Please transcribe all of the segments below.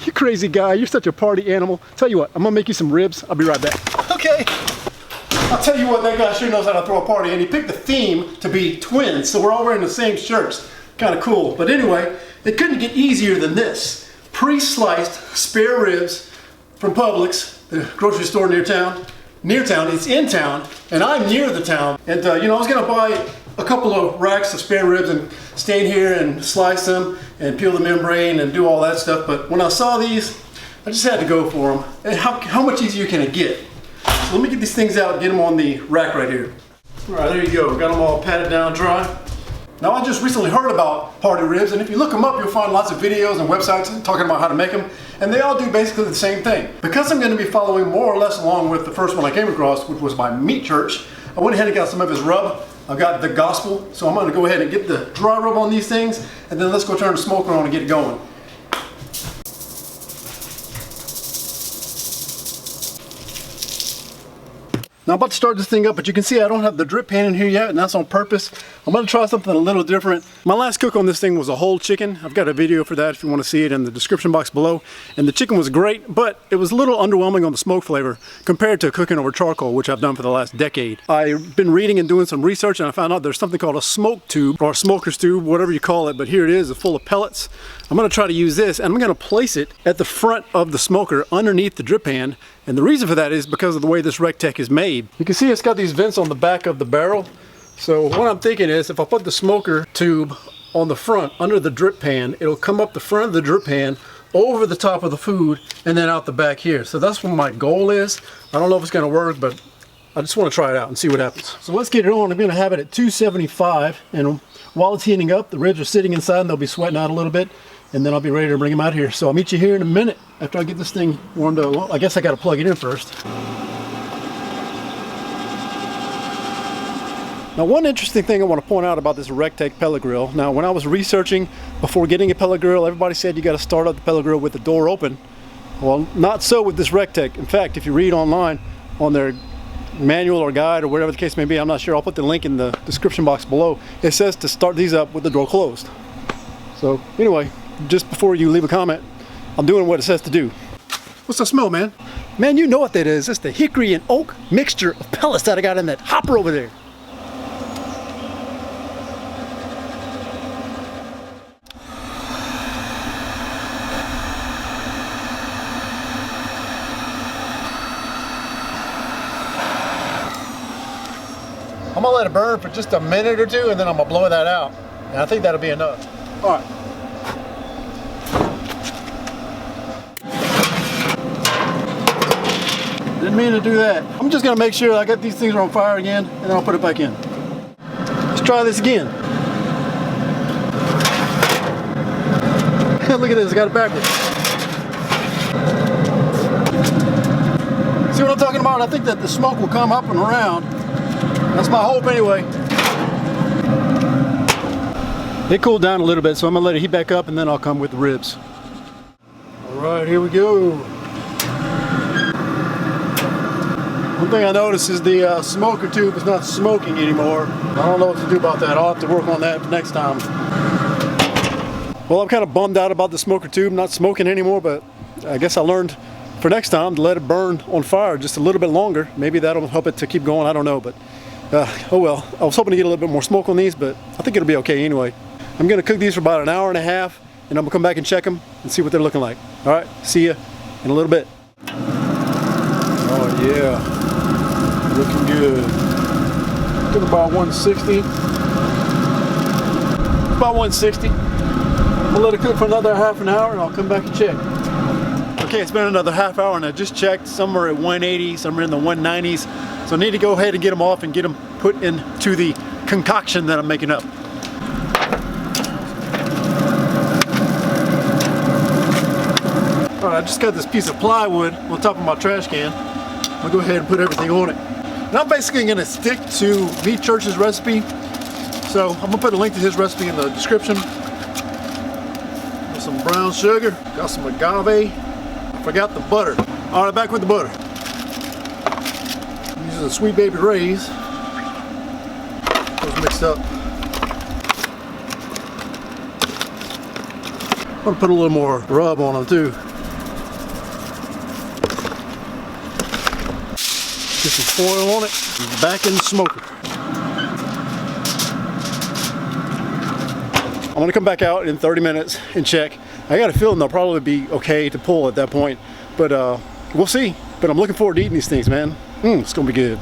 You crazy guy, you're such a party animal. Tell you what, I'm gonna make you some ribs. I'll be right back. Okay. I'll tell you what, that guy sure knows how to throw a party, and he picked the theme to be twins, so we're all wearing the same shirts. Kind of cool. But anyway, it couldn't get easier than this. Pre-sliced spare ribs from Publix, the grocery store near town. It's in town, and I'm near the town. And you know, I was gonna buy a couple of racks of spare ribs and stay in here and slice them and peel the membrane and do all that stuff. But when I saw these, I just had to go for them. And how much easier can it get? So let me get these things out and get them on the rack right here. All right, there you go. Got them all patted down dry. Now, I just recently heard about party ribs, and if you look them up, you'll find lots of videos and websites talking about how to make them, and they all do basically the same thing. Because I'm going to be following more or less along with the first one I came across, which was by Meat Church, I went ahead and got some of his rub. I've got the Gospel, so I'm going to go ahead and get the dry rub on these things, and then let's go turn the smoker on and get it going. Now I'm about to start this thing up, but you can see I don't have the drip pan in here yet, and that's on purpose. I'm going to try something a little different. My last cook on this thing was a whole chicken. I've got a video for that if you want to see it in the description box below. And the chicken was great, but it was a little underwhelming on the smoke flavor compared to cooking over charcoal, which I've done for the last decade. I've been reading and doing some research, and I found out there's something called a smoke tube, or a smoker's tube, whatever you call it, but here it is, it's full of pellets. I'm going to try to use this, and I'm going to place it at the front of the smoker underneath the drip pan. And the reason for that is because of the way this Recteq is made. You can see it's got these vents on the back of the barrel. So what I'm thinking is if I put the smoker tube on the front under the drip pan, it'll come up the front of the drip pan over the top of the food and then out the back here. So that's what my goal is. I don't know if it's going to work, but I just want to try it out and see what happens. So let's get it on. I'm going to have it at 275, and while it's heating up, the ribs are sitting inside and they'll be sweating out a little bit, and then I'll be ready to bring them out here. So I'll meet you here in a minute after I get this thing warmed up. Well, I guess I got to plug it in first. Now, one interesting thing I want to point out about this Recteq pellet grill. Now, when I was researching before getting a pellet grill, everybody said you got to start up the pellet grill with the door open. Well, not so with this Recteq. In fact, if you read online on their manual or guide or whatever the case may be, I'm not sure, I'll put the link in the description box below. It says to start these up with the door closed. So anyway, just before you leave a comment, I'm doing what it says to do. What's the smell, man? Man, you know what that is. It's the hickory and oak mixture of pellets that I got in that hopper over there. I'm gonna let it burn for just a minute or two, and then I'm gonna blow that out. And I think that'll be enough. All right. Didn't mean to do that. I'm just gonna make sure I got these things on fire again, and then I'll put it back in. Let's try this again. Look at this, I got it backwards. See what I'm talking about? I think that the smoke will come up and around. That's my hope anyway. It cooled down a little bit, so I'm gonna let it heat back up and then I'll come with the ribs. All right, here we go. One thing I noticed is the smoker tube is not smoking anymore. I don't know what to do about that. I'll have to work on that next time. Well, I'm kind of bummed out about the smoker tube not smoking anymore, but I guess I learned for next time to let it burn on fire just a little bit longer. Maybe that'll help it to keep going, I don't know, but oh well. I was hoping to get a little bit more smoke on these, but I think it'll be okay anyway. I'm gonna cook these for about an hour and a half, and I'm gonna come back and check them and see what they're looking like. All right, see ya in a little bit. Oh yeah, looking good. Took about 160. About 160. I'll let it cook for another half an hour and I'll come back and check. Okay, it's been another half hour and I just checked. Some are at 180, some are in the 190s. So I need to go ahead and get them off and get them put into the concoction that I'm making up. All right, I just got this piece of plywood on top of my trash can. I'll go ahead and put everything on it. And I'm basically gonna stick to Meat Church's recipe. So I'm gonna put a link to his recipe in the description. Got some brown sugar, got some agave. I forgot the butter. All right, back with the butter. I'm using a Sweet Baby Ray's. Those mixed up. I'm gonna put a little more rub on them too. Put some foil on it, and back in the smoker. I'm gonna come back out in 30 minutes and check. I got a feeling they'll probably be okay to pull at that point, but we'll see. But I'm looking forward to eating these things, man. It's gonna be good.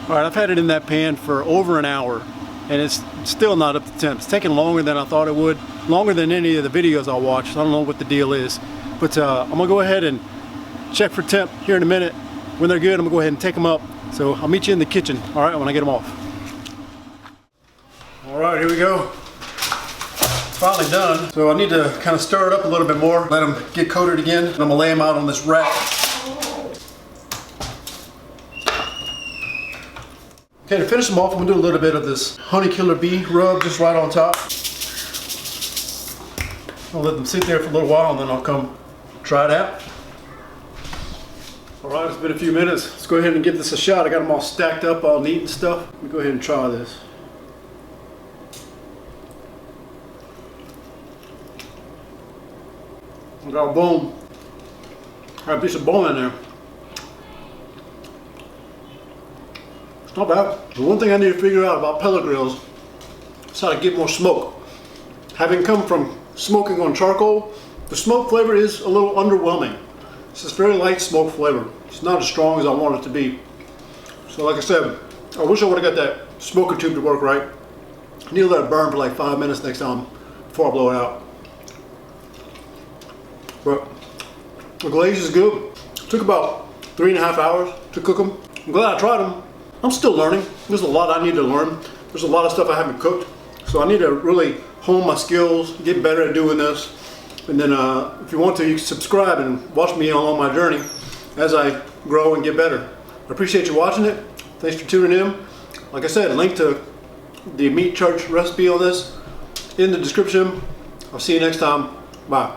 All right, I've had it in that pan for over an hour, and it's still not up to temp. It's taking longer than I thought it would, longer than any of the videos I watched. I don't know what the deal is, but I'm gonna go ahead and check for temp here in a minute. When they're good, I'm gonna go ahead and take them up. So I'll meet you in the kitchen, all right, when I get them off. All right, here we go. It's finally done. So I need to kind of stir it up a little bit more, let them get coated again, and I'm gonna lay them out on this rack. Okay, to finish them off, I'm gonna do a little bit of this honey killer bee rub just right on top. I'll let them sit there for a little while and then I'll come try it out. All right, it's been a few minutes. Let's go ahead and give this a shot. I got them all stacked up, all neat and stuff. Let me go ahead and try this. I got a bone. I got a piece of bone in there. It's not bad. The one thing I need to figure out about pellet grills is how to get more smoke. Having come from smoking on charcoal, the smoke flavor is a little underwhelming. It's this very light smoke flavor. It's not as strong as I want it to be. So like I said, I wish I would have got that smoker tube to work right. I need to let it burn for like 5 minutes next time before I blow it out. But the glaze is good. It took about 3.5 hours to cook them. I'm glad I tried them. I'm still learning. There's a lot I need to learn. There's a lot of stuff I haven't cooked. So I need to really hone my skills, get better at doing this. And then if you want to, you can subscribe and watch me along my journey as I grow and get better. I appreciate you watching it. Thanks for tuning in. Like I said, a link to the meat church recipe on this in the description. I'll see you next time. Bye.